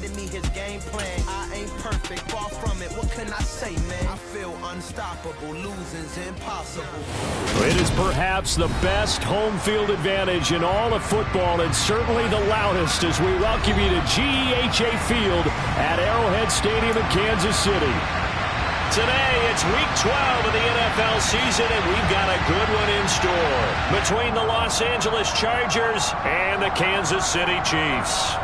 handed me his game plan. I ain't perfect, far from it. What can I say, man? I feel unstoppable. Losing's impossible. It is perhaps the best home field advantage in all of football, and certainly the loudest as we welcome you to GEHA Field at Arrowhead Stadium in Kansas City. Today, it's Week 12 of the NFL season, and we've got a good one in store between the Los Angeles Chargers and the Kansas City Chiefs.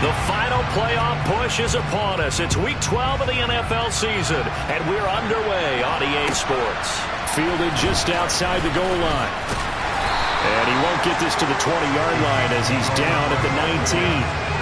The final playoff push is upon us. It's Week 12 of the NFL season, and we're underway on EA Sports. Fielded just outside the goal line. And he won't get this to the 20-yard line as he's down at the 19.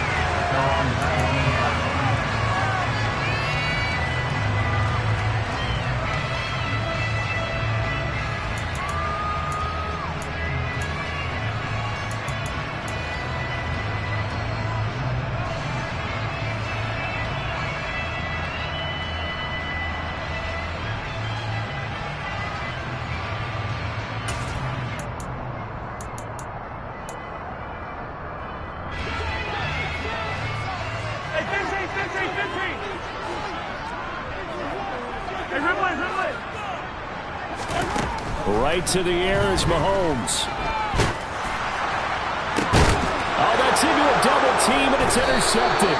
Right to the air is Mahomes. Oh, that's into a double team, and it's intercepted.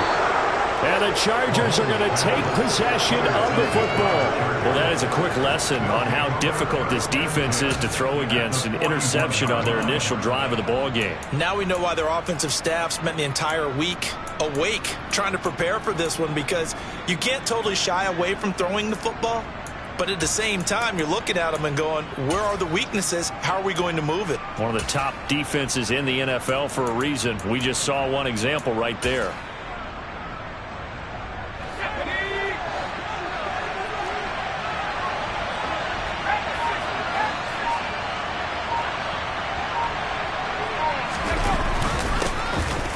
And the Chargers are going to take possession of the football. Well, that is a quick lesson on how difficult this defense is to throw against. An interception on their initial drive of the ball game. Now we know why their offensive staff spent the entire week awake trying to prepare for this one, because you can't totally shy away from throwing the football. But at the same time, you're looking at them and going, where are the weaknesses? How are we going to move it? One of the top defenses in the NFL for a reason. We just saw one example right there.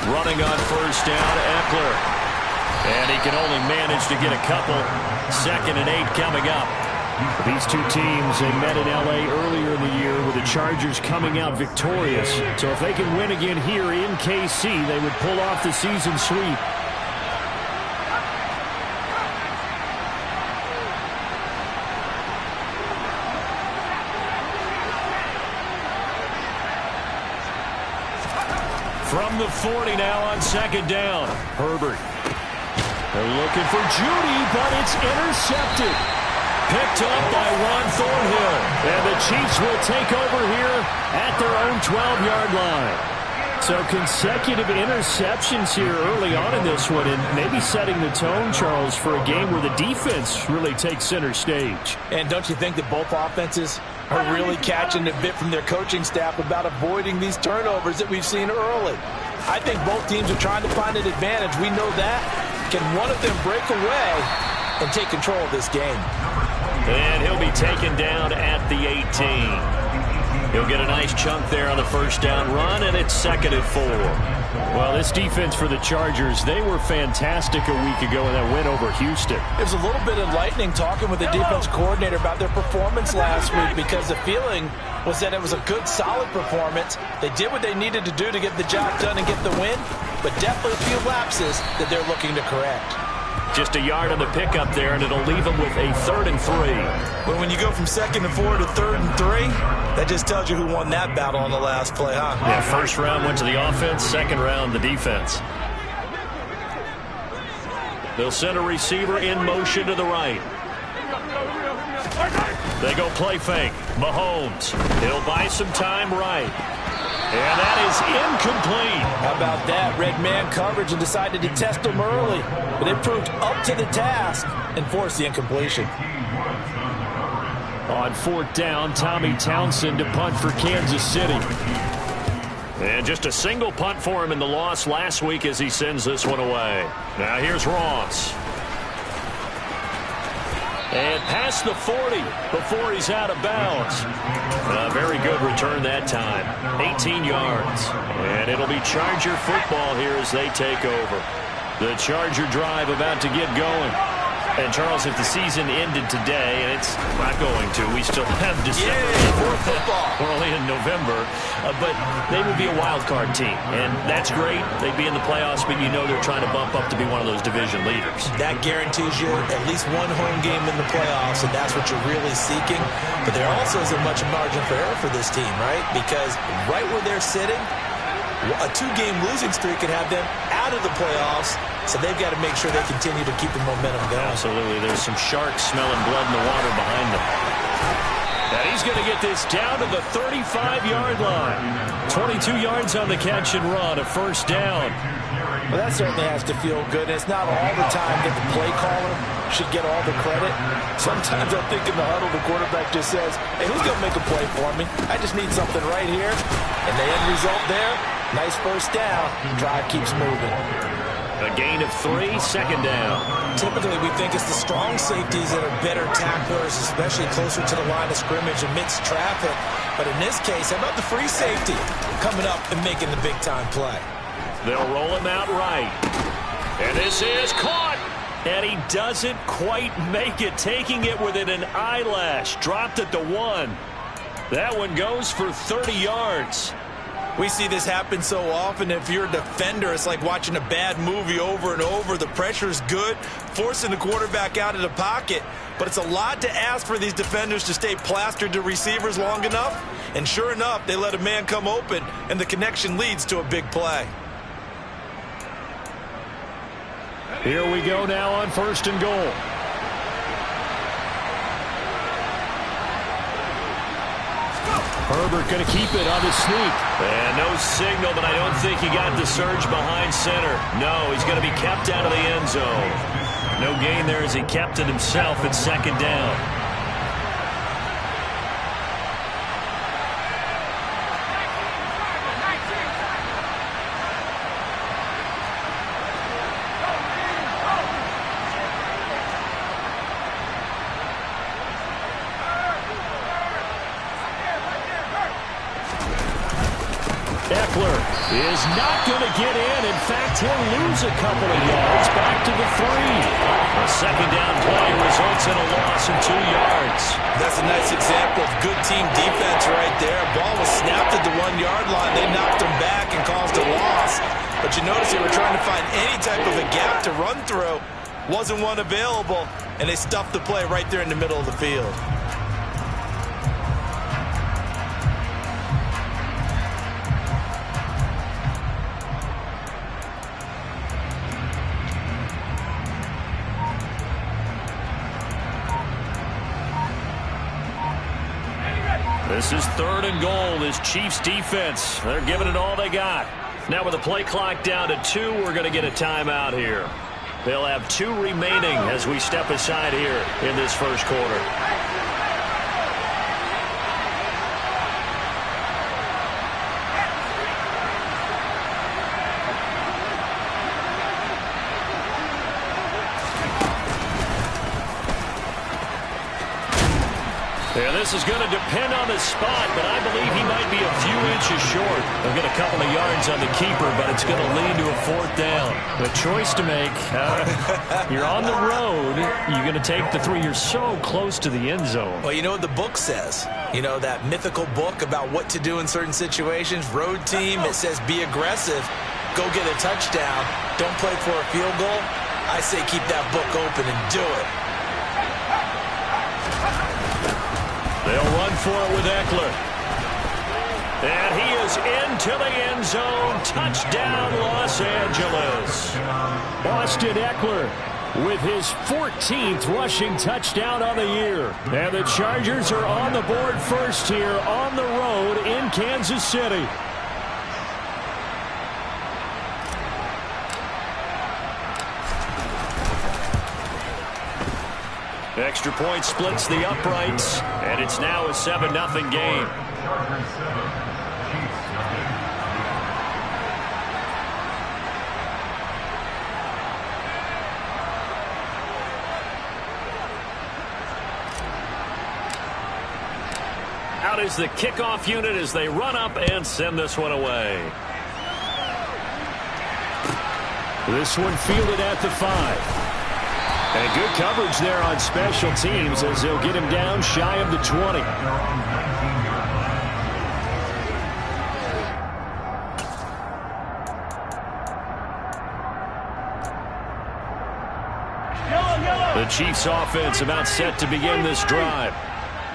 Running on first down, Eckler. And he can only manage to get a couple. 2nd and 8 coming up. These two teams, they met in L.A. earlier in the year with the Chargers coming out victorious. So if they can win again here in KC, they would pull off the season sweep. From the 40 now on 2nd down. Herbert. They're looking for Judy, but it's intercepted. Picked up by Ron Thornhill. And the Chiefs will take over here at their own 12-yard line. So consecutive interceptions here early on in this one, and maybe setting the tone, Charles, for a game where the defense really takes center stage. And don't you think that both offenses are really catching a bit from their coaching staff about avoiding these turnovers that we've seen early? I think both teams are trying to find an advantage. We know that. Can one of them break away and take control of this game? And he'll be taken down at the 18. He'll get a nice chunk there on the first down run, and it's 2nd and 4. Well, this defense for the Chargers, they were fantastic a week ago in that win over Houston. It was a little bit enlightening talking with the defense coordinator about their performance last week, because the feeling was that it was a good, solid performance. They did what they needed to do to get the job done and get the win, but definitely a few lapses that they're looking to correct. Just a yard on the pickup there, and it'll leave them with a 3rd and 3. But when you go from 2nd and 4 to 3rd and 3, that just tells you who won that battle on the last play, huh? Yeah, first round went to the offense, second round the defense. They'll send a receiver in motion to the right. They go play fake. Mahomes. He'll buy some time right. And that is incomplete. How about that? Red man coverage and decided to test them early. But they proved up to the task and forced the incompletion. On 4th down, Tommy Townsend to punt for Kansas City. And just a single punt for him in the loss last week as he sends this one away. Now here's Ross. And past the 40 before he's out of bounds. A very good return that time. 18 yards. And it'll be Charger football here as they take over. The Charger drive about to get going. And, Charles, if the season ended today, and it's not going to, we still have December. More football. We're only in November, but they would be a wild card team, and that's great. They'd be in the playoffs, but you know they're trying to bump up to be one of those division leaders. That guarantees you at least one home game in the playoffs, and that's what you're really seeking. But there also isn't much margin for error for this team, right? Because right where they're sitting, a 2-game losing streak could have them out of the playoffs, so they've got to make sure they continue to keep the momentum going. Absolutely. There's some sharks smelling blood in the water behind them. And he's going to get this down to the 35-yard line. 22 yards on the catch and run, a first down. Well, that certainly has to feel good. It's not all the time that the play caller should get all the credit. Sometimes I think in the huddle, the quarterback just says, hey, who's going to make a play for me? I just need something right here. And the end result there, nice first down. Drive keeps moving. A gain of 3, second down. Typically, we think it's the strong safeties that are better tacklers, especially closer to the line of scrimmage amidst traffic. But in this case, how about the free safety coming up and making the big-time play? They'll roll him out right. And this is caught. And he doesn't quite make it, taking it within an eyelash. Dropped at the 1. That one goes for 30 yards. We see this happen so often. If you're a defender, it's like watching a bad movie over and over. The pressure's good, forcing the quarterback out of the pocket. But it's a lot to ask for these defenders to stay plastered to receivers long enough. And sure enough, they let a man come open, and the connection leads to a big play. Here we go now on 1st and goal. Herbert going to keep it on the sneak. And no signal, but I don't think he got the surge behind center. No, he's going to be kept out of the end zone. No gain there as he kept it himself at second down. Eckler is not going to get in. In fact, he'll lose a couple of yards back to the 3. A second down play results in a loss of 2 yards. That's a nice example of good team defense right there. Ball was snapped at the 1-yard line. They knocked him back and caused a loss. But you notice they were trying to find any type of a gap to run through. Wasn't one available, and they stuffed the play right there in the middle of the field. This is 3rd and goal. This Chiefs defense, they're giving it all they got. Now with the play clock down to 2, we're going to get a timeout here. They'll have 2 remaining as we step aside here in this first quarter. Yeah, this is going to depend on the spot, but I believe he might be a few inches short. They'll get a couple of yards on the keeper, but it's going to lead to a 4th down. A choice to make. You're on the road. You're going to take the 3. You're so close to the end zone. Well, you know what the book says. You know, that mythical book about what to do in certain situations. Road team, it says be aggressive. Go get a touchdown. Don't play for a field goal. I say keep that book open and do it. They'll run for it with Eckler. And he is into the end zone. Touchdown, Los Angeles. Austin Eckler with his 14th rushing touchdown on the year. And the Chargers are on the board first here on the road in Kansas City. Extra point splits the uprights, and it's now a 7-0 game. Out is the kickoff unit as they run up and send this one away. This one fielded at the 5. And good coverage there on special teams as they'll get him down shy of the 20. The Chiefs offense about set to begin this drive.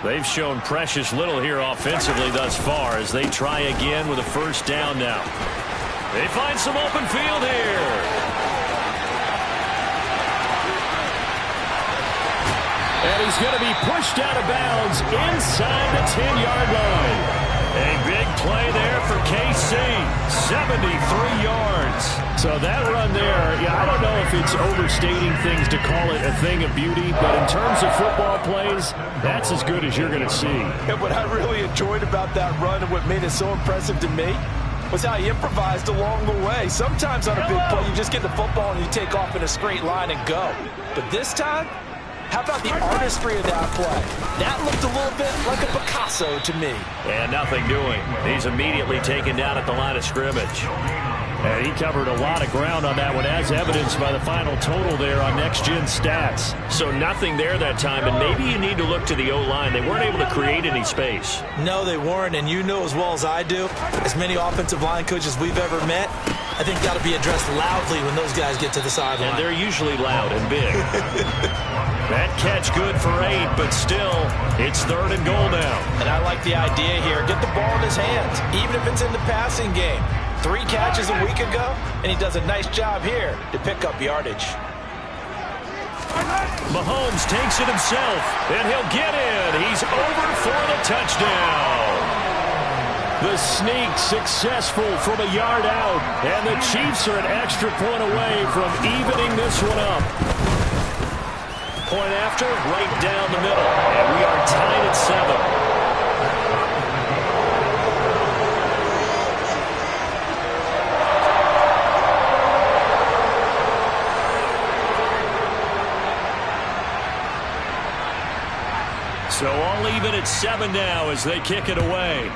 They've shown precious little here offensively thus far as they try again with a first down now. They find some open field here. And he's going to be pushed out of bounds inside the 10-yard line. A big play there for KC. 73 yards. So that run there, yeah, I don't know if it's overstating things to call it a thing of beauty, but in terms of football plays, that's as good as you're going to see. And what I really enjoyed about that run and what made it so impressive to me was how he improvised along the way. Sometimes on a big play, you just get the football and you take off in a straight line and go. But this time, how about the artistry of that play? That looked a little bit like a Picasso to me. And nothing doing. He's immediately taken down at the line of scrimmage. And he covered a lot of ground on that one, as evidenced by the final total there on Next Gen Stats. So nothing there that time, and maybe you need to look to the O-line. They weren't able to create any space. No, they weren't, and you know as well as I do, as many offensive line coaches we've ever met, I think that'll be addressed loudly when those guys get to the sideline. And they're usually loud and big. That catch good for 8, but still, it's 3rd and goal now. And I like the idea here. Get the ball in his hands, even if it's in the passing game. 3 catches a week ago, and he does a nice job here to pick up yardage. Mahomes takes it himself, and he'll get in. He's over for the touchdown. The sneak successful from a yard out, and the Chiefs are an extra point away from evening this one up. Point after, right down the middle, and we are tied at 7. So all even at 7 now as they kick it away.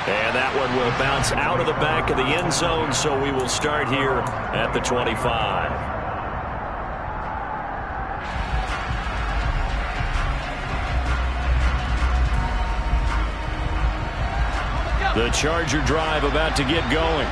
And that one will bounce out of the back of the end zone, so we will start here at the 25. The Charger drive about to get going.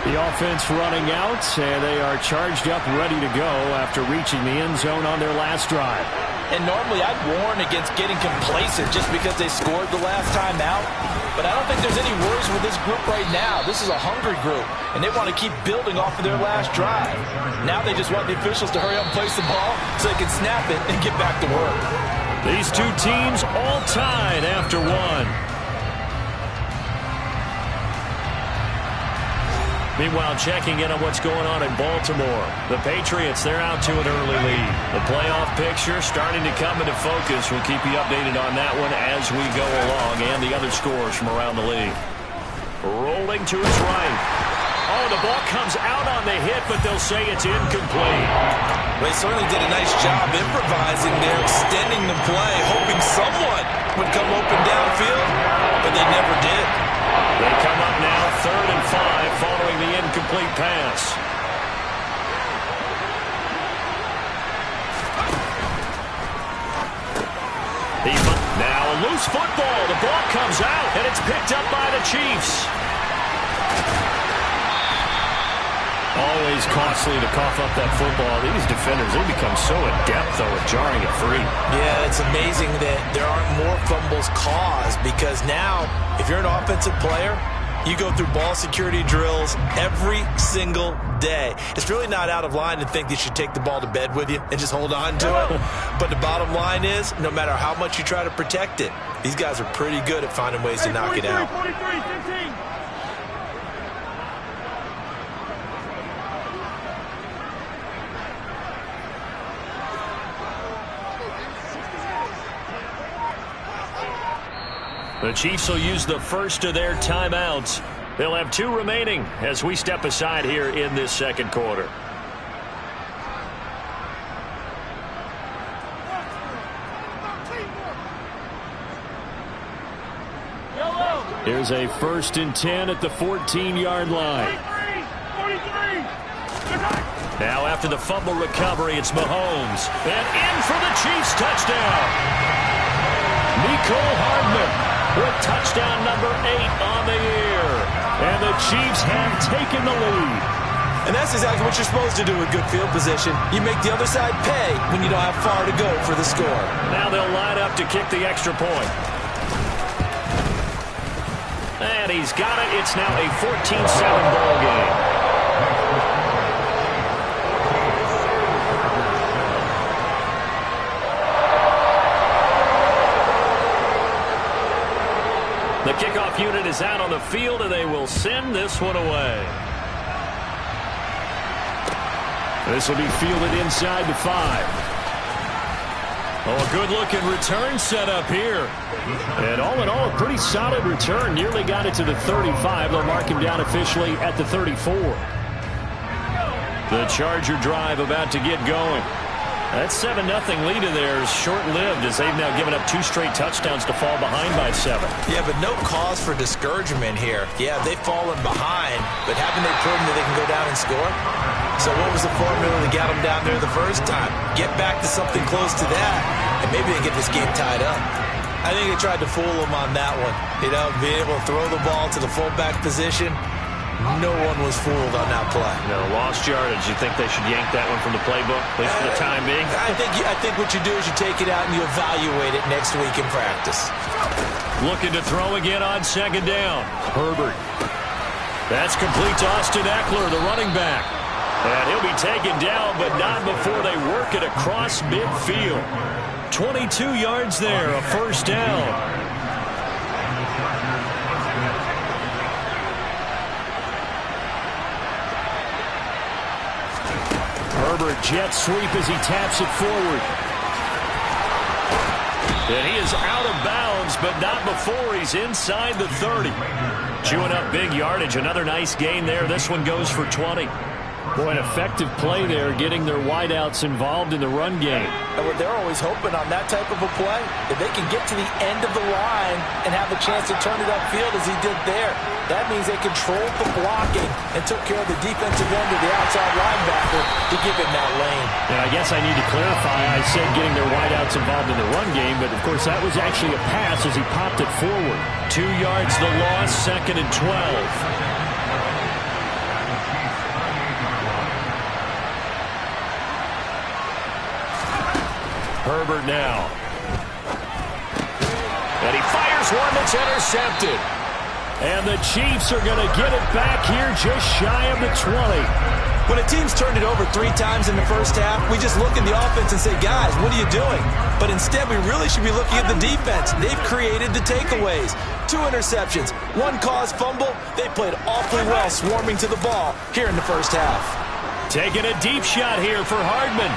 The offense running out, and they are charged up, ready to go after reaching the end zone on their last drive. And normally I'd warn against getting complacent just because they scored the last time out. But I don't think there's any worries with this group right now. This is a hungry group, and they want to keep building off of their last drive. Now they just want the officials to hurry up and place the ball so they can snap it and get back to work. These two teams all tied after 1. Meanwhile, checking in on what's going on in Baltimore. The Patriots, they're out to an early lead. The playoff picture starting to come into focus. We'll keep you updated on that one as we go along, and the other scores from around the league. Rolling to his right. Oh, the ball comes out on the hit, but they'll say it's incomplete. They certainly did a nice job improvising there, extending the play, hoping someone would come open downfield, but they never did. They come up now 3rd and 5 following the incomplete pass. Now a loose football. The ball comes out, and it's picked up by the Chiefs. Always costly to cough up that football. These defenders, they become so adept, though, at jarring it free. Yeah, it's amazing that there aren't more fumbles caused because now, if you're an offensive player, you go through ball security drills every single day. It's really not out of line to think that you should take the ball to bed with you and just hold on to it. But the bottom line is, no matter how much you try to protect it, these guys are pretty good at finding ways to knock it out. 43, 15. The Chiefs will use the first of their timeouts. They'll have 2 remaining as we step aside here in this second quarter. Here's a 1st and 10 at the 14-yard line. 43. Now after the fumble recovery, it's Mahomes. And in for the Chiefs touchdown. Mecole Hardman with touchdown number 8 on the year. And the Chiefs have taken the lead. And that's exactly what you're supposed to do with good field position. You make the other side pay when you don't have far to go for the score. Now they'll line up to kick the extra point. And he's got it. It's now a 14-7 ball game. The kickoff unit is out on the field, and they will send this one away. This will be fielded inside the 5. Oh, a good-looking return set up here. And all in all, a pretty solid return. Nearly got it to the 35. They'll mark him down officially at the 34. The Charger drive about to get going. That 7-0 lead of theirs short-lived as they've now given up 2 straight touchdowns to fall behind by 7. Yeah, but no cause for discouragement here. Yeah, they've fallen behind, but haven't they proven that they can go down and score? So what was the formula that got them down there the first time? Get back to something close to that, and maybe they get this game tied up. I think they tried to fool them on that one. You know, being able to throw the ball to the fullback position. No one was fooled on that play. No, lost yardage. You think they should yank that one from the playbook, at least for the time being? I think what you do is you take it out and you evaluate it next week in practice. Looking to throw again on 2nd down. Herbert. That's complete to Austin Eckler, the running back. And he'll be taken down, but not before they work it across midfield. 22 yards there, a first down. Herbert jet sweep as he taps it forward. And he is out of bounds, but not before he's inside the 30. Chewing up big yardage. Another nice gain there. This one goes for 20. Boy, an effective play there, getting their wideouts involved in the run game. And they're always hoping on that type of a play, if they can get to the end of the line and have a chance to turn it upfield as he did there. That means they controlled the blocking and took care of the defensive end of the outside linebacker to give him that lane. And I guess I need to clarify, I said getting their wideouts involved in the run game, but of course that was actually a pass as he popped it forward. 2 yards the loss, 2nd and 12. Herbert now. And he fires one that's intercepted. And the Chiefs are going to get it back here just shy of the 20. When a team's turned it over 3 times in the first half, we just look at the offense and say, guys, what are you doing? But instead, we really should be looking at the defense. They've created the takeaways. 2 interceptions, 1 caused fumble. They played awfully well swarming to the ball here in the first half. Taking a deep shot here for Hardman.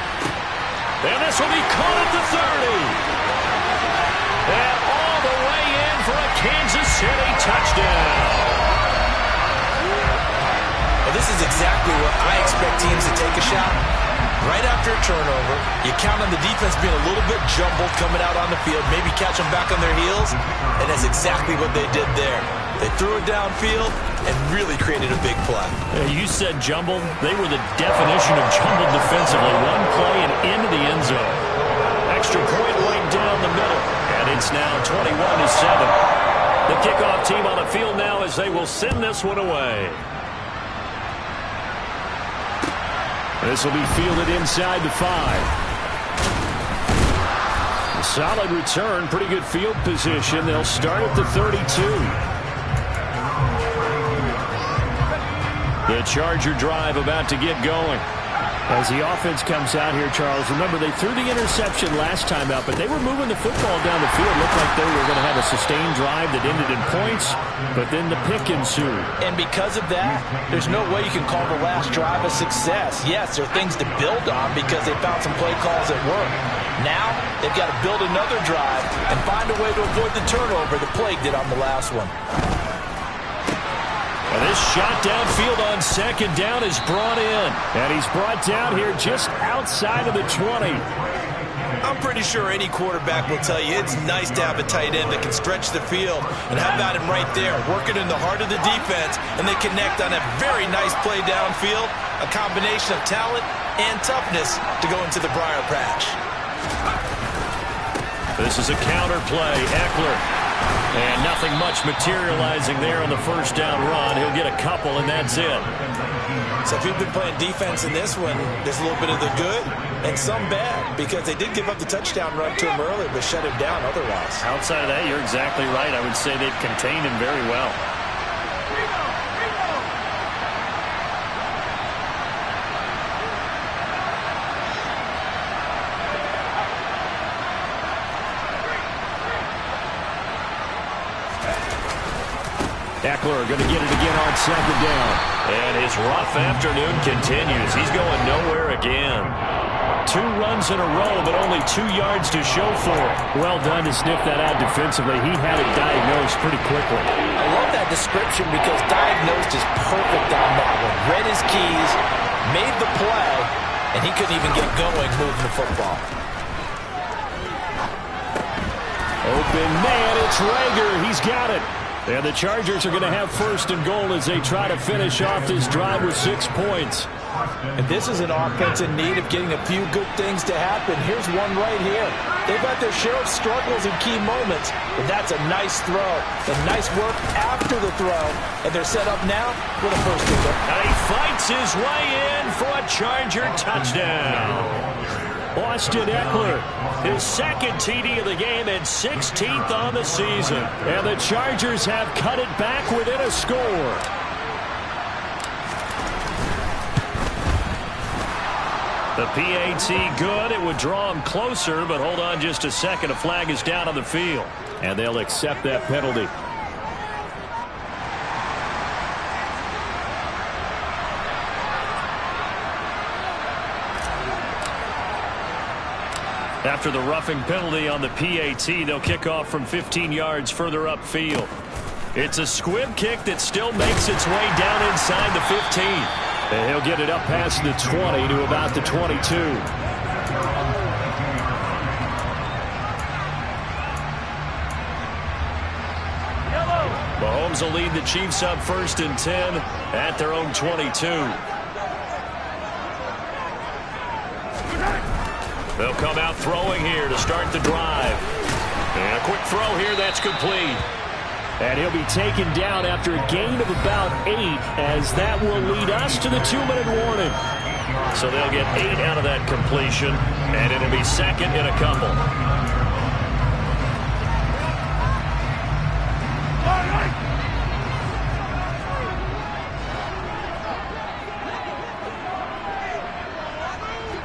And this will be caught at the 30. And all the way in for a Kansas City touchdown. Well, this is exactly where I expect teams to take a shot. Right after a turnover, you count on the defense being a little bit jumbled coming out on the field, maybe catch them back on their heels, and that's exactly what they did there. They threw it downfield and really created a big play. You said jumbled. They were the definition of jumbled defensively. One play and into the end zone. Extra point right down the middle. And it's now 21-7. The kickoff team on the field now as they will send this one away. This will be fielded inside the 5. A solid return, pretty good field position. They'll start at the 32. The Charger drive about to get going. As the offense comes out here, Charles, remember they threw the interception last time out, but they were moving the football down the field. Looked like they were going to have a sustained drive that ended in points, but then the pick ensued. And because of that, there's no way you can call the last drive a success. Yes, there are things to build on because they found some play calls that work. Now, they've got to build another drive and find a way to avoid the turnover that plagued it on the last one. And this shot downfield on 2nd down is brought in. And he's brought down here just outside of the 20. I'm pretty sure any quarterback will tell you it's nice to have a tight end that can stretch the field. And how about him right there, working in the heart of the defense, and they connect on a very nice play downfield. a combination of talent and toughness to go into the briar patch. This is a counter play. Eckler. And nothing much materializing there on the first down run. He'll get a couple, and that's it. So if you've been playing defense in this one, there's a little bit of the good and some bad, because they did give up the touchdown run to him earlier, but shut him down otherwise. Outside of that, you're exactly right. I would say they've contained him very well. Eckler going to get it again on second down. And his rough afternoon continues. He's going nowhere again. 2 runs in a row, but only 2 yards to show for it. Well done to sniff that out defensively. He had it diagnosed pretty quickly. I love that description because diagnosed is perfect on that one. Read his keys, made the play, and he couldn't even get going moving the football. Open man, it's Reagor. He's got it. And the Chargers are going to have first and goal as they try to finish off this drive with 6 points. And this is an offense in need of getting a few good things to happen. Here's one right here. They've got their share of struggles in key moments, but that's a nice throw. And nice work after the throw. And they're set up now with a first and goal. And he fights his way in for a Charger touchdown. Austin Eckler, his second TD of the game and 16th on the season. And the Chargers have cut it back within a score. The PAT good. It would draw him closer, but hold on just a second. A flag is down on the field. And they'll accept that penalty. After the roughing penalty on the PAT, they'll kick off from 15 yards further upfield. It's a squib kick that still makes its way down inside the 15. And he'll get it up past the 20 to about the 22. Mahomes will lead the Chiefs up 1st and 10 at their own 22. They'll come out throwing here to start the drive. And a quick throw here, that's complete. And he'll be taken down after a gain of about 8, as that will lead us to the 2-minute warning. So they'll get 8 out of that completion, and it'll be second in a couple.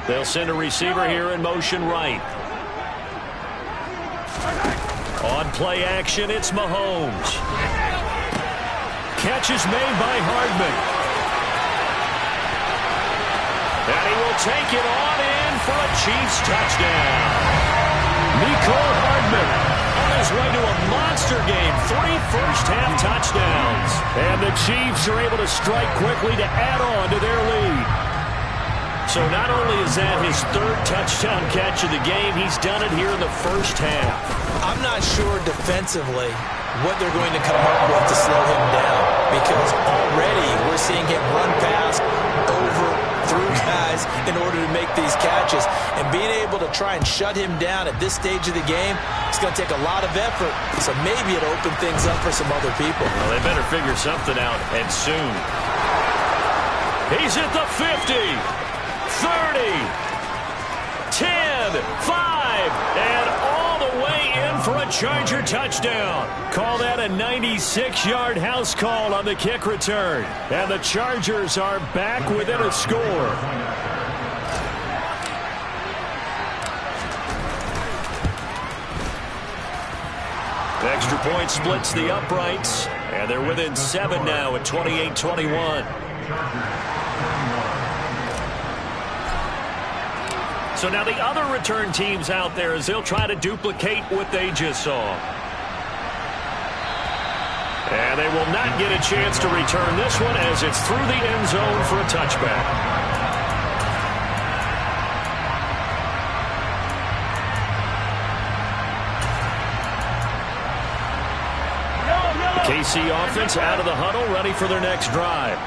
They'll send a receiver here in motion right. On play action, it's Mahomes. Catch is made by Hardman. And he will take it on in for a Chiefs touchdown. Mecole Hardman on his way to a monster game. 3 first-half touchdowns. And the Chiefs are able to strike quickly to add on to their lead. So not only is that his 3rd touchdown catch of the game, he's done it here in the first half. I'm not sure defensively what they're going to come up with to slow him down, because already we're seeing him run past, over, through guys in order to make these catches. And being able to try and shut him down at this stage of the game, it's going to take a lot of effort. So maybe it'll open things up for some other people. Well, they better figure something out, and soon. He's at the 50. 30, 10, 5, and all the way in for a Charger touchdown. Call that a 96-yard house call on the kick return. And the Chargers are back within a score. Extra point splits the uprights, and they're within 7 now at 28-21. So now the other return teams out there, as they'll try to duplicate what they just saw. And they will not get a chance to return this one, as it's through the end zone for a touchback. KC offense out of the huddle, ready for their next drive.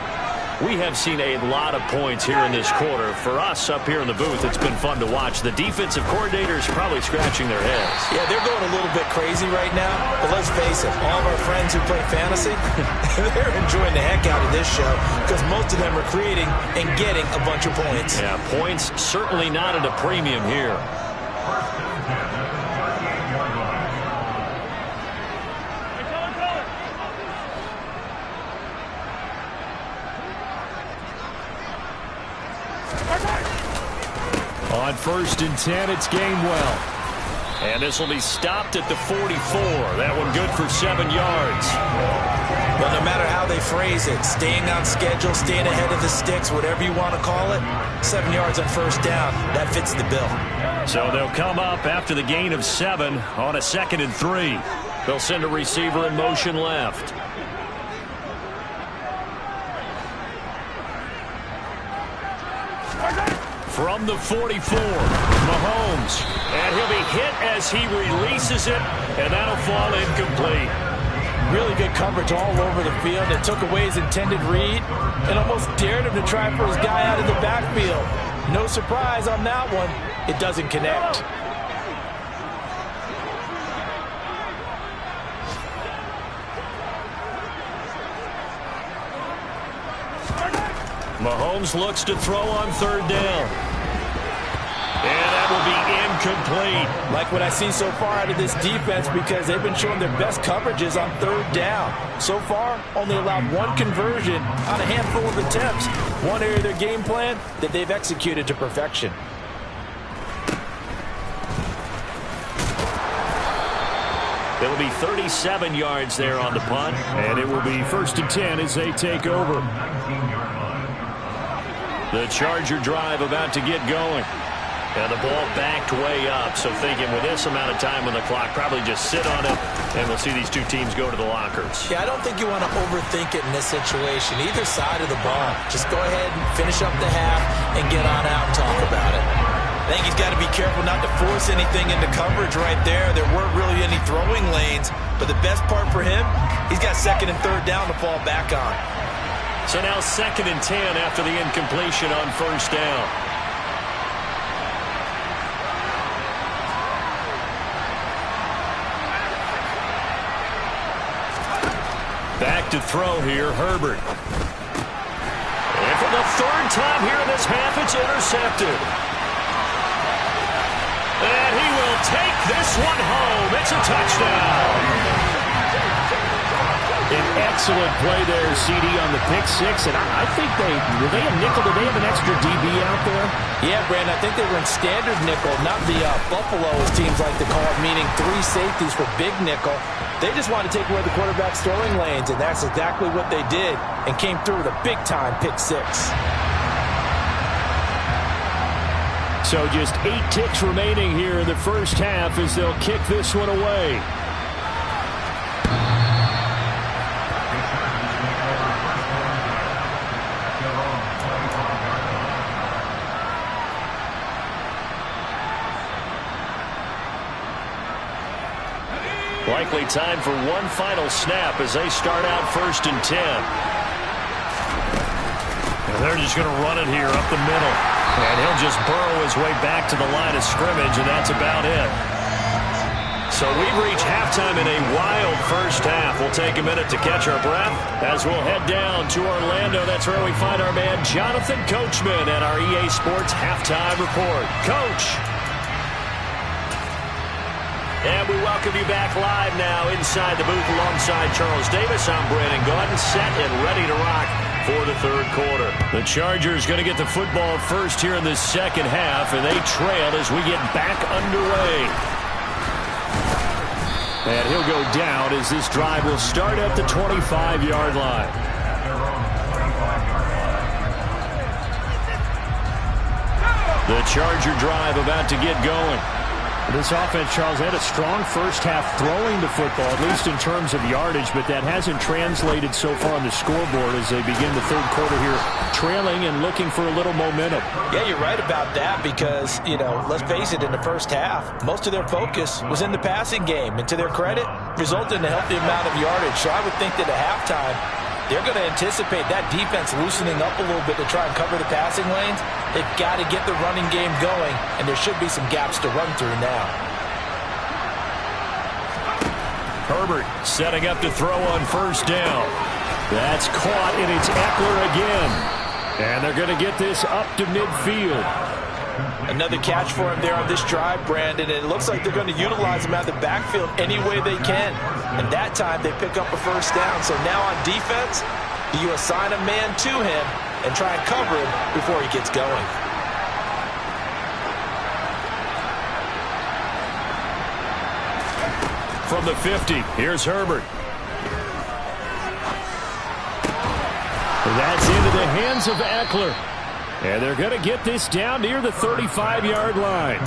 We have seen a lot of points here in this quarter. For us up here in the booth, it's been fun to watch. The defensive coordinators probably scratching their heads. Yeah, they're going a little bit crazy right now. But let's face it, all of our friends who play fantasy, they're enjoying the heck out of this show because most of them are creating and getting a bunch of points. Yeah, points certainly not at a premium here. On 1st and 10, it's Gainwell. And this will be stopped at the 44. That one good for 7 yards. Well, no matter how they phrase it, staying on schedule, staying ahead of the sticks, whatever you want to call it, 7 yards on 1st down, that fits the bill. So they'll come up after the gain of 7 on a 2nd and 3. They'll send a receiver in motion left. From the 44, Mahomes. And he'll be hit as he releases it, and that'll fall incomplete. Really good coverage all over the field. It took away his intended read and almost dared him to try for his guy out of the backfield. No surprise on that one. It doesn't connect. Mahomes looks to throw on 3rd down. And that will be incomplete. Like what I've seen so far out of this defense because they've been showing their best coverages on 3rd down. So far, only allowed 1 conversion on a handful of attempts. One area of their game plan that they've executed to perfection. It'll be 37 yards there on the punt. And it will be 1st and 10 as they take over. The Charger drive about to get going. And the ball backed way up. So thinking with this amount of time on the clock, probably just sit on it, and we'll see these two teams go to the lockers. Yeah, I don't think you want to overthink it in this situation. Either side of the ball. Just go ahead and finish up the half and get on out and talk about it. I think he's got to be careful not to force anything into coverage right there. There weren't really any throwing lanes. But the best part for him, he's got 2nd and 3rd down to fall back on. So now 2nd and 10 after the incompletion on 1st down. Back to throw here, Herbert. And for the 3rd time here in this half, it's intercepted. And he will take this one home. It's a touchdown. An excellent play there, CD, on the pick 6. And I think were they a nickel? Did they have an extra DB out there? Yeah, Brandon, I think they were in standard nickel, not the Buffalo, as teams like to call it, meaning 3 safeties for big nickel. They just wanted to take away the quarterback's throwing lanes, and that's exactly what they did, and came through with a big-time pick 6. So just 8 ticks remaining here in the 1st half as they'll kick this one away. Likely time for one final snap as they start out 1st and 10. And they're just going to run it here up the middle. And he'll just burrow his way back to the line of scrimmage, and that's about it. So we've reached halftime in a wild 1st half. We'll take a minute to catch our breath as we'll head down to Orlando. That's where we find our man Jonathan Coachman at our EA Sports Halftime Report. Coach. And we welcome you back live now inside the booth alongside Charles Davis. I'm Brandon Gaudin, set and ready to rock for the 3rd quarter. The Chargers going to get the football first here in the 2nd half, and they trail as we get back underway. And he'll go down as this drive will start at the 25-yard line. The Charger drive about to get going. This offense, Charles, had a strong 1st half throwing the football, at least in terms of yardage, but that hasn't translated so far on the scoreboard as they begin the 3rd quarter here, trailing and looking for a little momentum. Yeah, you're right about that because, let's face it, in the 1st half, most of their focus was in the passing game, and to their credit, resulted in a healthy amount of yardage. So I would think that at halftime, they're going to anticipate that defense loosening up a little bit to try and cover the passing lanes. They've got to get the running game going, and there should be some gaps to run through now. Herbert setting up to throw on first down. That's caught, and it's Eckler again. And they're going to get this up to midfield. Another catch for him there on this drive, Brandon. And it looks like they're going to utilize him out of the backfield any way they can. And that time they pick up a first down. So now on defense, do you assign a man to him and try and cover him before he gets going? From the 50, here's Herbert. That's into the hands of Eckler. And they're going to get this down near the 35-yard line.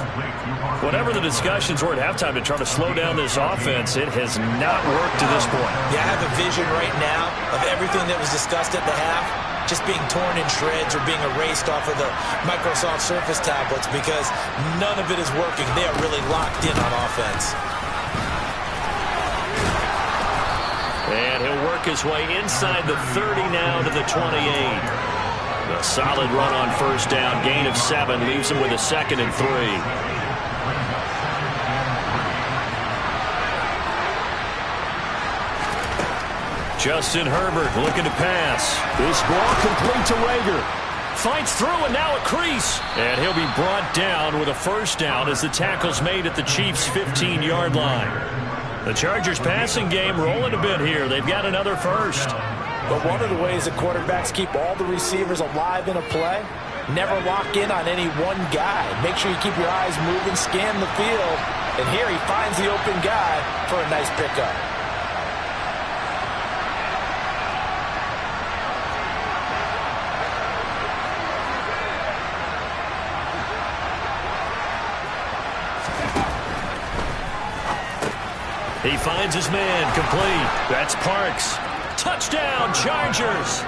Whatever the discussions were at halftime to try to slow down this offense, it has not worked to this point. Yeah, I have a vision right now of everything that was discussed at the half just being torn in shreds or being erased off of the Microsoft Surface tablets because none of it is working. They are really locked in on offense. And he'll work his way inside the 30 now to the 28. A solid run on first down. Gain of 7 leaves him with a 2nd and 3. Justin Herbert looking to pass. This ball complete to Rager. Finds through and now a crease. And he'll be brought down with a first down as the tackle's made at the Chiefs' 15-yard line. The Chargers passing game rolling a bit here. They've got another first. But one of the ways that quarterbacks keep all the receivers alive in a play, never lock in on any one guy. Make sure you keep your eyes moving, scan the field. And here he finds the open guy for a nice pickup. He finds his man, complete. That's Parks. Touchdown, Chargers.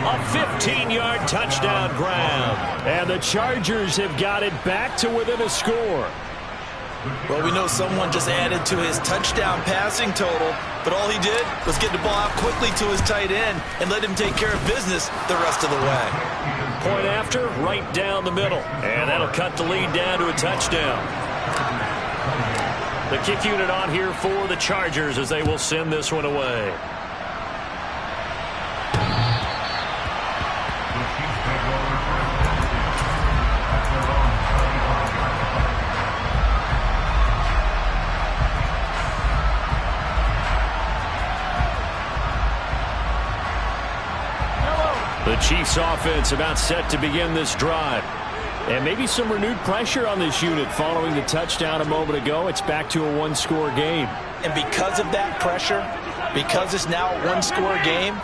A 15-yard touchdown grab. And the Chargers have got it back to within a score. Well, we know someone just added to his touchdown passing total, but all he did was get the ball out quickly to his tight end and let him take care of business the rest of the way. Point after, right down the middle. And that'll cut the lead down to a touchdown. The kick unit on here for the Chargers as they will send this one away. The Chiefs offense about set to begin this drive. And maybe some renewed pressure on this unit following the touchdown a moment ago. It's back to a one-score game. And because of that pressure, because it's now a one-score game,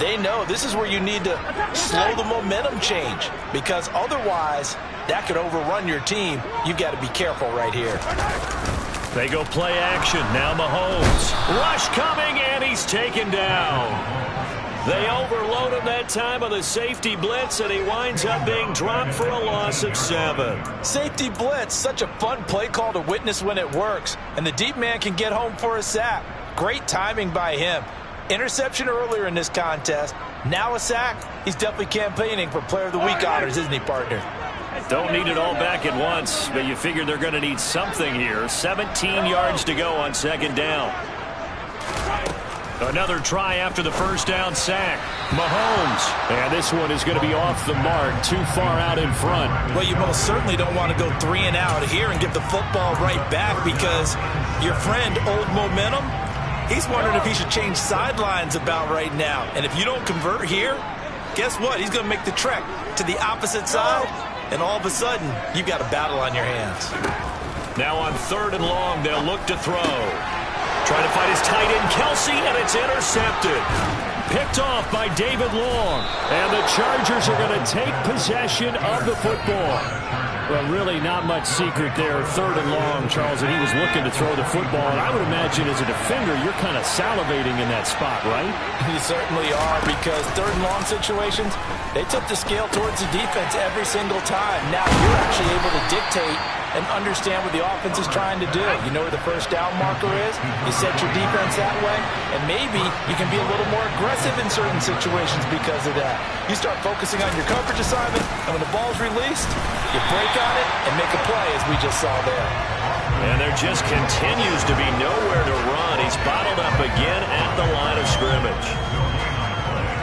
they know this is where you need to slow the momentum change. Because otherwise, that could overrun your team. You've got to be careful right here. They go play action. Now Mahomes. Rush coming, and he's taken down. They overload him that time on the safety blitz, and he winds up being dropped for a loss of 7. Safety blitz, such a fun play call to witness when it works. And the deep man can get home for a sack. Great timing by him. Interception earlier in this contest. Now a sack. He's definitely campaigning for Player of the Week honors, isn't he, partner? Don't need it all back at once, but you figure they're going to need something here. 17 yards to go on second down. Another try after the first down sack. Mahomes. And this one is going to be off the mark, too far out in front. Well, you most certainly don't want to go 3 and out here and get the football right back because your friend, Old Momentum, he's wondering if he should change sidelines about right now. And if you don't convert here, guess what? He's going to make the trek to the opposite side, and all of a sudden, you've got a battle on your hands. Now on 3rd and long, they'll look to throw. Trying to find his tight end, Kelsey, and it's intercepted. Picked off by David Long. And the Chargers are going to take possession of the football. Well, really not much secret there. 3rd and long, Charles, and he was looking to throw the football. And I would imagine as a defender, you're kind of salivating in that spot, right? You certainly are, because 3rd and long situations, they tip the scale towards the defense every single time. Now you're actually able to dictate and understand what the offense is trying to do. You know where the first down marker is. You set your defense that way, and maybe you can be a little more aggressive in certain situations because of that. You start focusing on your coverage assignment, and when the ball's released, you break on it and make a play, as we just saw there. And there just continues to be nowhere to run. He's bottled up again at the line of scrimmage.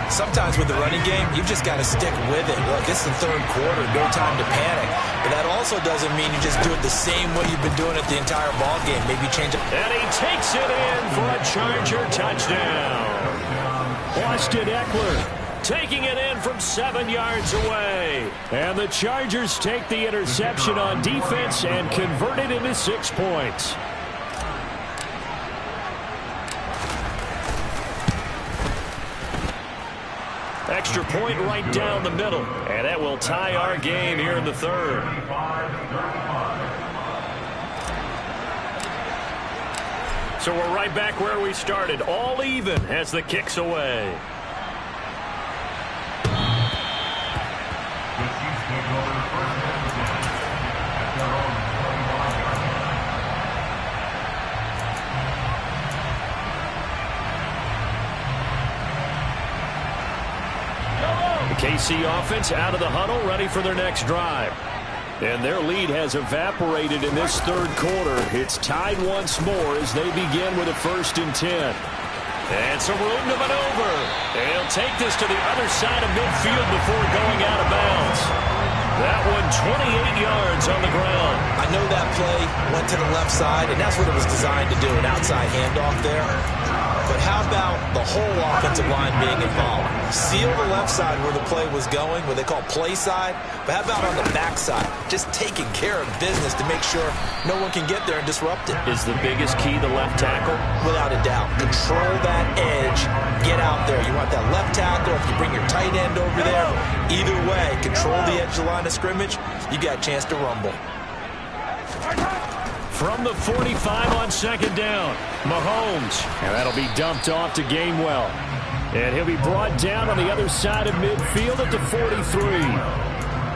Sometimes with the running game, you've just got to stick with it. Look, it's the 3rd quarter, no time to panic. But that also doesn't mean you just do it the same way you've been doing it the entire ball game. Maybe change it. And he takes it in for a Charger touchdown. Austin Eckler Taking it in from 7 yards away. And the Chargers take the interception on defense and convert it into 6 points. Extra point right down the middle. And that will tie our game here in the 3rd. So we're right back where we started. All even as the kick's away. KC offense out of the huddle, ready for their next drive. And their lead has evaporated in this 3rd quarter. It's tied once more as they begin with a 1st and 10. And some room to maneuver. He'll take this to the other side of midfield before going out of bounds. That one 28 yards on the ground. I know that play went to the left side, and that's what it was designed to do, an outside handoff there. But how about the whole offensive line being involved? Seal the left side where the play was going, what they call play side. But how about on the back side? Just taking care of business to make sure no one can get there and disrupt it. Is the biggest key the left tackle? Without a doubt. Control that edge. Get out there. You want that left tackle. If you bring your tight end over there, either way, control the edge of the line of scrimmage, you got a chance to rumble. From the 45 on 2nd down, Mahomes. And that'll be dumped off to Gainwell. And he'll be brought down on the other side of midfield at the 43.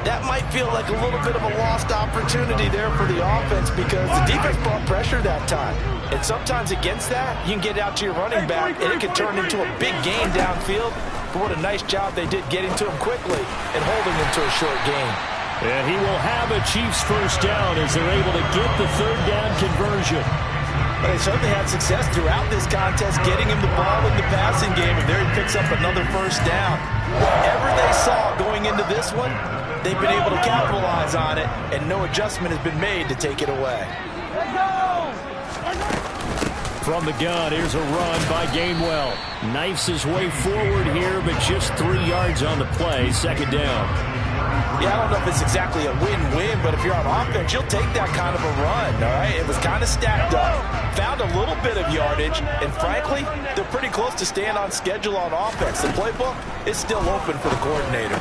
That might feel like a little bit of a lost opportunity there for the offense because the defense brought pressure that time. And sometimes against that, you can get out to your running back, and it can turn into a big gain downfield. But what a nice job they did getting to him quickly and holding him to a short gain. And he will have a Chiefs 1st down as they're able to get the 3rd down conversion. But they certainly had success throughout this contest, getting him the ball in the passing game, and there he picks up another 1st down. Whatever they saw going into this one, they've been able to capitalize on it, and no adjustment has been made to take it away. From the gun, here's a run by Gainwell. Knifes his way forward here, but just 3 yards on the play, 2nd down. Yeah, I don't know if it's exactly a win-win, but if you're on offense, you'll take that kind of a run, all right? It was kind of stacked up, found a little bit of yardage, and frankly, they're pretty close to staying on schedule on offense. The playbook is still open for the coordinator.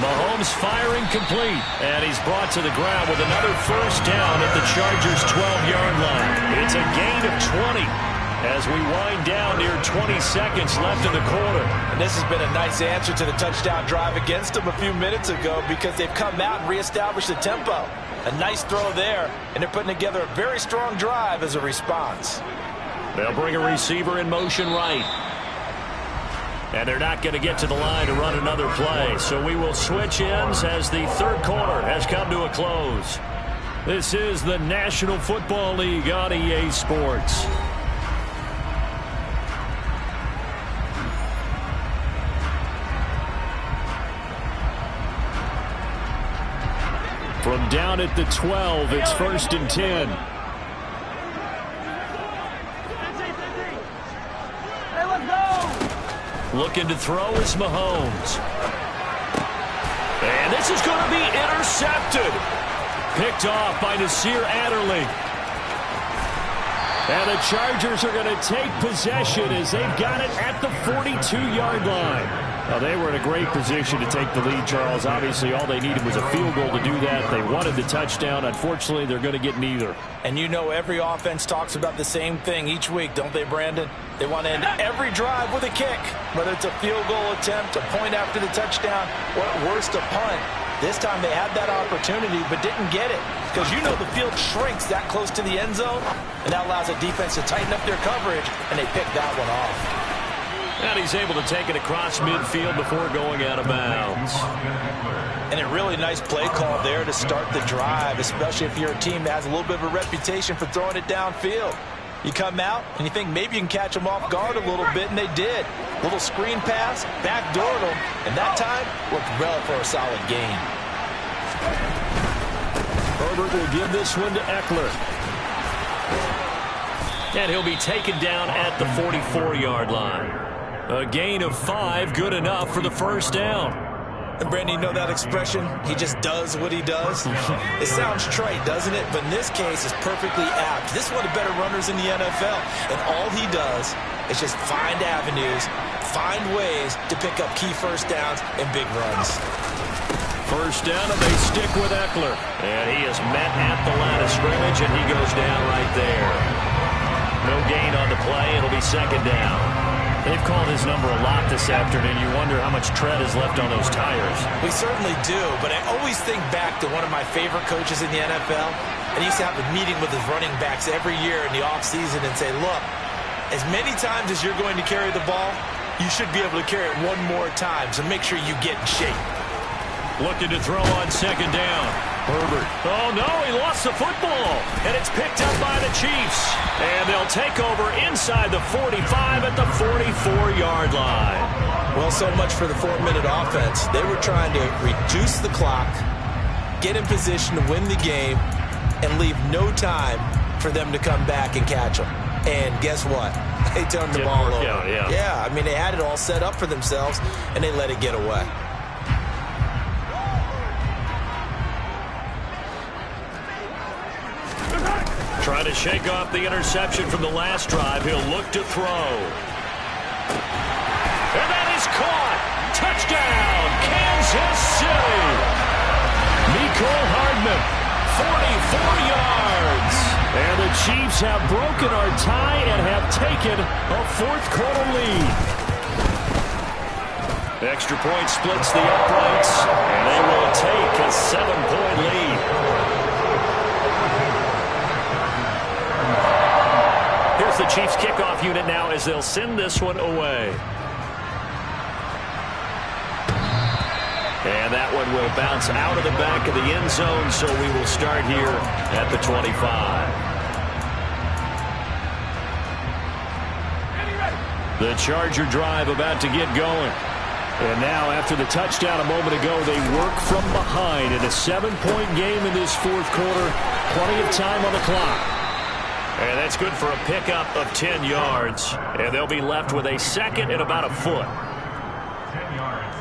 Mahomes firing complete, and he's brought to the ground with another 1st down at the Chargers' 12-yard line. It's a gain of 20 as we wind down near 20 seconds left in the quarter. And this has been a nice answer to the touchdown drive against them a few minutes ago because they've come out and reestablished the tempo. A nice throw there, and they're putting together a very strong drive as a response. They'll bring a receiver in motion right. And they're not going to get to the line to run another play. So we will switch ends as the 3rd quarter has come to a close. This is the National Football League on EA Sports. From down at the 12, it's 1st and 10. Looking to throw is Mahomes. And this is going to be intercepted. Picked off by Nasir Adderley. And the Chargers are going to take possession as they've got it at the 42-yard line. Well, they were in a great position to take the lead, Charles. Obviously, all they needed was a field goal to do that. They wanted the touchdown. Unfortunately, they're going to get neither. And you know every offense talks about the same thing each week, don't they, Brandon? They want to end every drive with a kick, whether it's a field goal attempt, a point after the touchdown, or at worst, a punt. This time they had that opportunity but didn't get it because you know the field shrinks that close to the end zone, and that allows the defense to tighten up their coverage, and they picked that one off. And he's able to take it across midfield before going out of bounds. And a really nice play call there to start the drive, especially if you're a team that has a little bit of a reputation for throwing it downfield. You come out and you think maybe you can catch them off guard a little bit, and they did. Little screen pass, backdoored them, and that time worked well for a solid gain. Herbert will give this one to Ekeler. And he'll be taken down at the 44-yard line. A gain of 5, good enough for the first down. And Brandon, you know that expression? He just does what he does. It sounds trite, doesn't it? But in this case, it's perfectly apt. This is one of the better runners in the NFL. And all he does is just find avenues, find ways to pick up key first downs and big runs. First down, and they stick with Ekeler. And he is met at the line of scrimmage, and he goes down right there. No gain on the play. It'll be second down. They've called his number a lot this afternoon. You wonder how much tread is left on those tires. We certainly do, but I always think back to one of my favorite coaches in the NFL. And he used to have a meeting with his running backs every year in the offseason and say, look, as many times as you're going to carry the ball, you should be able to carry it one more time, so make sure you get in shape. Looking to throw on second down. Herbert. Oh, no, he lost the football. And it's picked up by the Chiefs. And they'll take over inside the 45 at the 44-yard line. Well, so much for the 4-minute offense. They were trying to reduce the clock, get in position to win the game, and leave no time for them to come back and catch them. And guess what? They turned the ball over. Yeah, I mean, they had it all set up for themselves, and they let it get away. Trying to shake off the interception from the last drive. He'll look to throw. And that is caught. Touchdown, Kansas City. Mecole Hardman, 44 yards. And the Chiefs have broken our tie and have taken a fourth-quarter lead. Extra point splits the uprights, and they will take a 7-point lead. Here's the Chiefs kickoff unit now as they'll send this one away. And that one will bounce out of the back of the end zone, so we will start here at the 25. The Charger drive about to get going. And now, after the touchdown a moment ago, they work from behind in a 7-point game in this fourth quarter. Plenty of time on the clock. And that's good for a pickup of 10 yards. And they'll be left with a second and about a foot. 10 yards.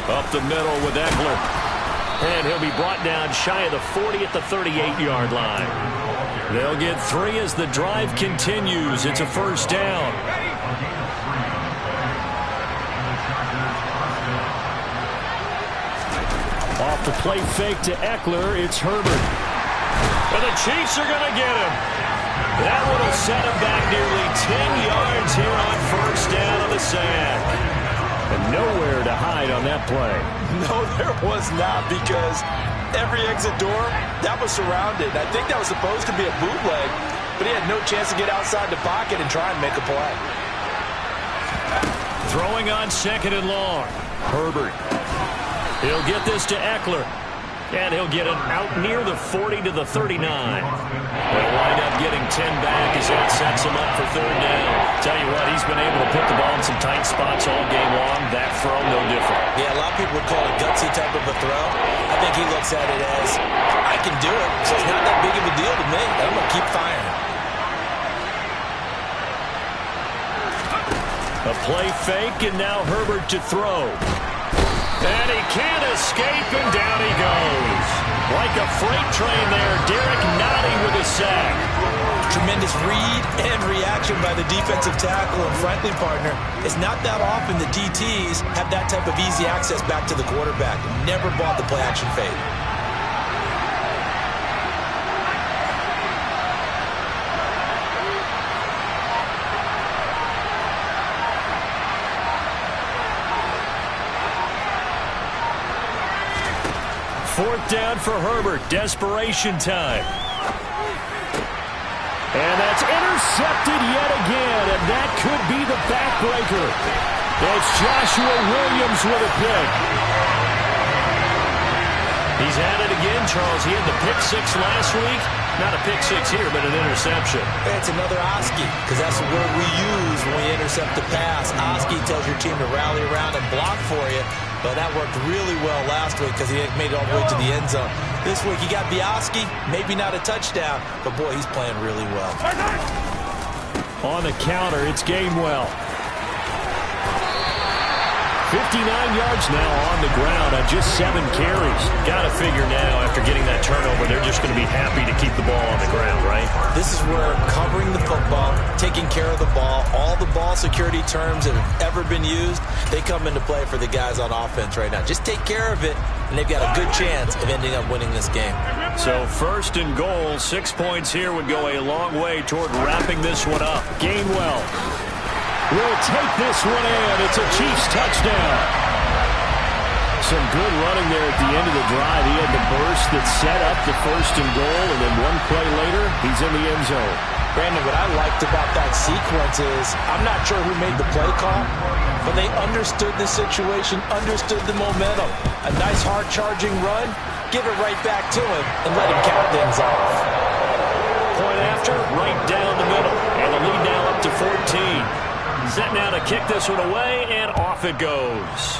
Up the middle with Ekeler. And he'll be brought down shy of the 40 at the 38-yard line. They'll get 3 as the drive continues. It's a first down. Off the play fake to Ekeler, it's Herbert. And the Chiefs are going to get him. That one will set him back nearly 10 yards here on first down on the sack. And nowhere to hide on that play. No, there was not, because every exit door, that was surrounded. I think that was supposed to be a bootleg, but he had no chance to get outside the pocket and try and make a play. Throwing on second and long. Herbert. He'll get this to Ekeler. And he'll get it out near the 40 to the 39. They'll wind up getting 10 back as that sets him up for third down. Tell you what, he's been able to put the ball in some tight spots all game long. That throw, no different. Yeah, a lot of people would call it gutsy type of a throw. I think he looks at it as, I can do it, so it's not that big of a deal to me. I'm going to keep firing. A play fake, and now Herbert to throw. And he can't escape, and down he goes. Like a freight train there, Derek Nottie with a sack. Tremendous read and reaction by the defensive tackle, and frankly, partner, it's not that often the DTs have that type of easy access back to the quarterback. Never bought the play-action fade. Fourth down for Herbert. Desperation time. And that's intercepted yet again, and that could be the backbreaker. It's Joshua Williams with a pick. He's at it again, Charles. He had the pick six last week. Not a pick six here, but an interception. It's another Oski, because that's the word we use when we intercept the pass. Oski tells your team to rally around and block for you, but that worked really well last week because he made it all the way to the end zone. This week he got Oski, maybe not a touchdown, but boy, he's playing really well. On the counter, it's Gainwell. 59 yards now on the ground on just 7 carries. Got to figure now, after getting that turnover, they're just going to be happy to keep the ball on the ground, right? This is where covering the football, taking care of the ball, all the ball security terms that have ever been used, they come into play for the guys on offense right now. Just take care of it, and they've got a good chance of ending up winning this game. So first and goal, 6 points here would go a long way toward wrapping this one up. Gainwell will take this one in. It's a Chiefs touchdown. Some good running there at the end of the drive. He had the burst that set up the first and goal, and then one play later, he's in the end zone. Brandon, what I liked about that sequence is, I'm not sure who made the play call, but they understood the situation, understood the momentum. A nice hard-charging run, give it right back to him, and let him cap things off. Point after, right down the middle, and the lead now up to 14. Set now to kick this one away, and off it goes.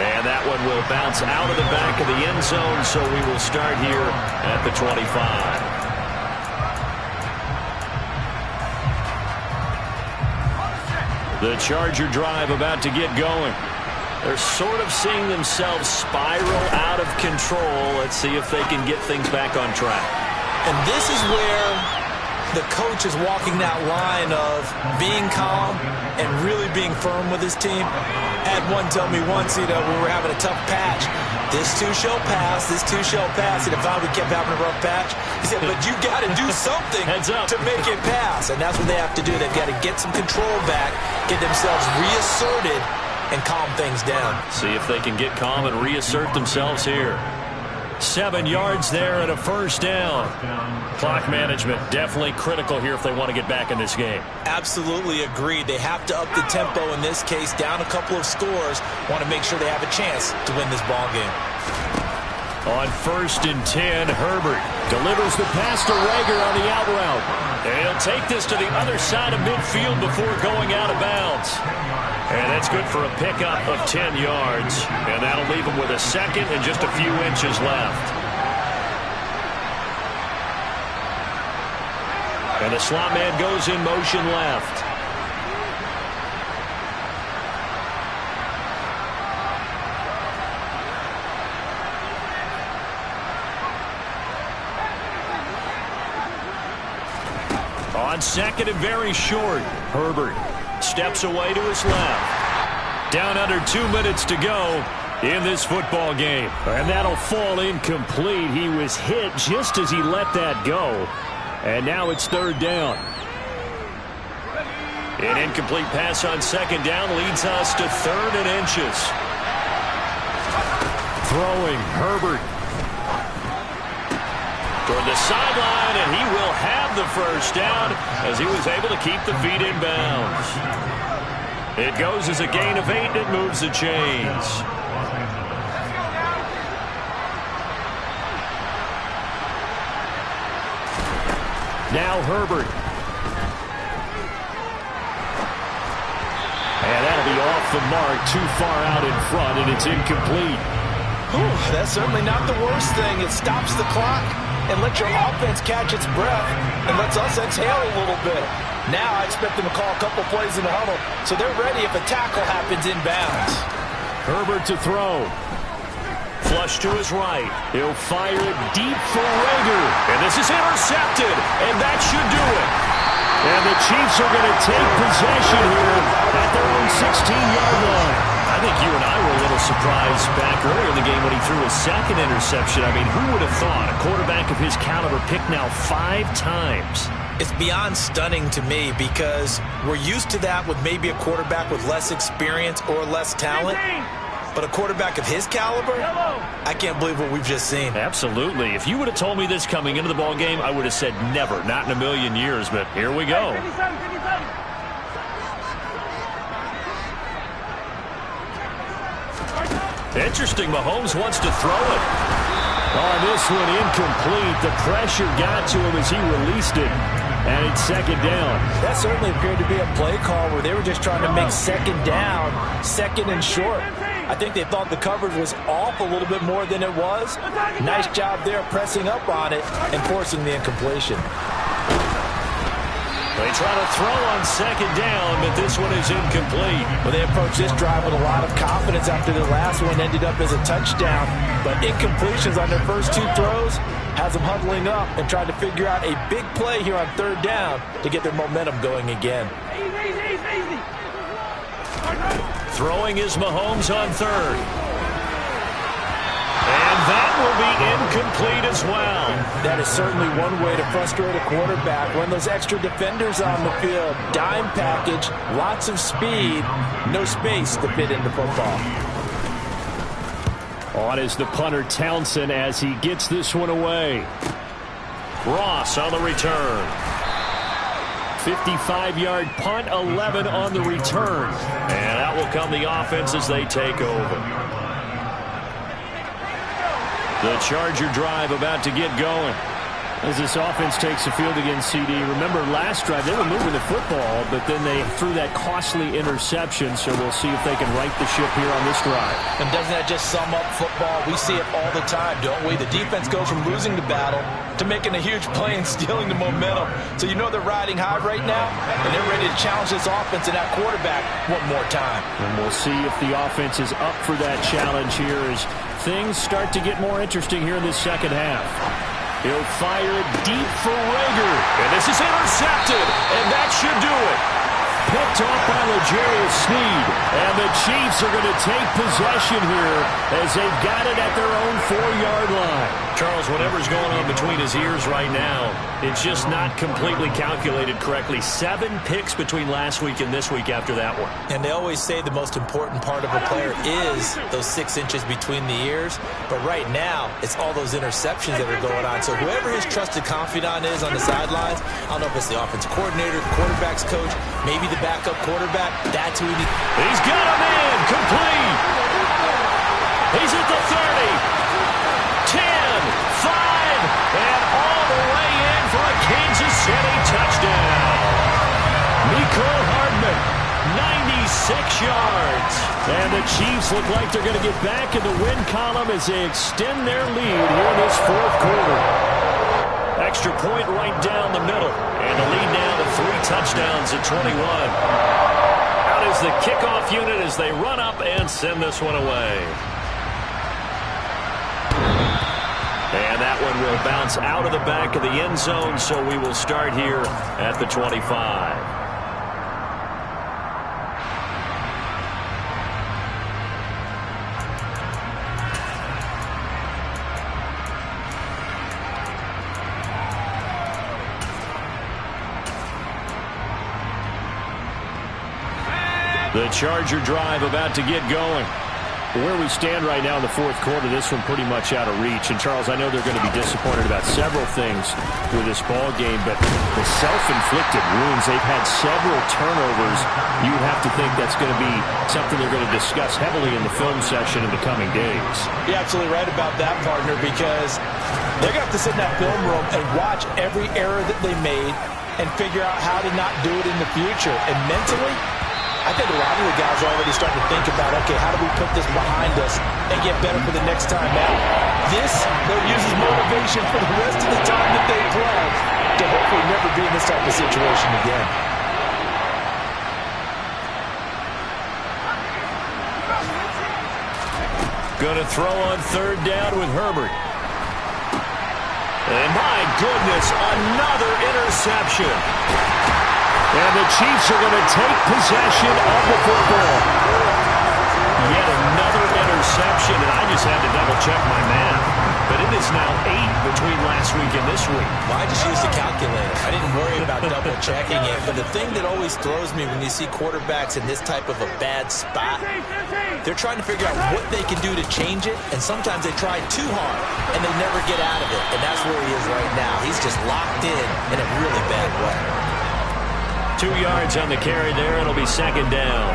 And that one will bounce out of the back of the end zone, so we will start here at the 25. The Charger drive about to get going. They're sort of seeing themselves spiral out of control. Let's see if they can get things back on track. And this is where the coach is walking that line of being calm and really being firm with his team. Had one tell me once, we were having a tough patch. This too shall pass, this too shall pass. And if we kept having a rough patch, he said, but you got to do something to make it pass. And that's what they have to do. They've got to get some control back, get themselves reasserted, and calm things down. See if they can get calm and reassert themselves here. 7 yards there and a first down. Clock management definitely critical here if they want to get back in this game. Absolutely agreed. They have to up the tempo in this case, down a couple of scores. Want to make sure they have a chance to win this ball game. On 1st and 10, Herbert delivers the pass to Reagor on the out route. And he'll take this to the other side of midfield before going out of bounds. And that's good for a pickup of 10 yards. And that'll leave him with a second and just a few inches left. And the slot man goes in motion left. On second and very short, Herbert steps away to his left. Down under 2 minutes to go in this football game. And that'll fall incomplete. He was hit just as he let that go. And now it's 3rd down. An incomplete pass on 2nd down leads us to 3rd and inches. Throwing, Herbert toward the sideline, and he will have the first down as he was able to keep the feet in bounds. It goes as a gain of 8, and it moves the chains. Now Herbert. And that'll be off the mark, too far out in front, and it's incomplete. Whew, that's certainly not the worst thing. It stops the clock and lets your offense catch its breath and lets us exhale a little bit. Now I expect them to call a couple plays in the huddle, so they're ready if a tackle happens inbounds. Herbert to throw. flush to his right. He'll fire it deep for Rager. And this is intercepted. And that should do it. And the Chiefs are going to take possession here at their own 16-yard line. I think you and I were a little surprised back earlier in the game when he threw his second interception. I mean, who would have thought a quarterback of his caliber picked now 5 times? It's beyond stunning to me because we're used to that with maybe a quarterback with less experience or less talent. But a quarterback of his caliber, I can't believe what we've just seen. Absolutely. If you would have told me this coming into the ball game, I would have said never, not in a million years. But here we go. Interesting. Mahomes wants to throw it. On this one, incomplete. The pressure got to him as he released it. And it's second down. That certainly appeared to be a play call where they were just trying to make second down, second and short. I think they thought the coverage was off a little bit more than it was. Nice job there pressing up on it and forcing the incompletion. They try to throw on second down, but this one is incomplete. Well, they approached this drive with a lot of confidence after their last one ended up as a touchdown. But incompletions on their first 2 throws has them huddling up and trying to figure out a big play here on third down to get their momentum going again. Throwing is Mahomes on third. And that will be incomplete as well. That is certainly one way to frustrate a quarterback. When those extra defenders on the field, dime package, lots of speed, no space to fit into football. On is the punter Townsend as he gets this one away. Ross on the return. 55-yard punt, 11 on the return. And out will come the offense as they take over. The Charger drive about to get going. As this offense takes the field against CD. Remember, last drive, they were moving the football, but then they threw that costly interception, so we'll see if they can right the ship here on this drive. And doesn't that just sum up football? We see it all the time, don't we? The defense goes from losing the battle to making a huge play and stealing the momentum. So you know they're riding high right now, and they're ready to challenge this offense and that quarterback one more time. And we'll see if the offense is up for that challenge here as things start to get more interesting here in this second half. He'll fire it deep for Rager. And this is intercepted. And that should do it. Picked off by L'Jarius Sneed. And the Chiefs are going to take possession here as they've got it at their own 4-yard line. Charles, whatever's going on between his ears right now, it's just not completely calculated correctly. 7 picks between last week and this week after that one. And they always say the most important part of a player is those 6 inches between the ears. But right now, it's all those interceptions that are going on. So whoever his trusted confidant is on the sidelines, I don't know if it's the offensive coordinator, quarterback's coach, maybe the backup quarterback, that's who he needs. He's got him in, complete. He's at the 30. 10, 5, and all the way in for a Kansas City touchdown. Mecole Hardman, 96 yards. And the Chiefs look like they're going to get back in the win column as they extend their lead here in this fourth quarter. Extra point right down the middle. And the lead now to 3 touchdowns at 21. Out is the kickoff unit as they run up and send this one away. And that one will bounce out of the back of the end zone, so we will start here at the 25. The Charger drive about to get going. Where we stand right now in the fourth quarter, this one pretty much out of reach. And, Charles, I know they're going to be disappointed about several things with this ball game, but the self-inflicted wounds, they've had several turnovers. You have to think that's going to be something they're going to discuss heavily in the film session in the coming days. You're absolutely right about that, partner, because they're going to have to sit in that film room and watch every error that they made and figure out how to not do it in the future. And mentally, I think a lot of the guys are already starting to think about, okay, how do we put this behind us and get better for the next time out? This, they'll use as motivation for the rest of the time that they play to hopefully never be in this type of situation again. Going to throw on third down with Herbert. And my goodness, another interception. And the Chiefs are going to take possession of the football. Yet another interception, and I just had to double-check my math. But it is now 8 between last week and this week. Well, I just used a calculator. I didn't worry about double-checking it. But the thing that always throws me when you see quarterbacks in this type of a bad spot, they're trying to figure out what they can do to change it, and sometimes they try too hard, and they never get out of it. And that's where he is right now. He's just locked in a really bad way. 2 yards on the carry there. It'll be second down.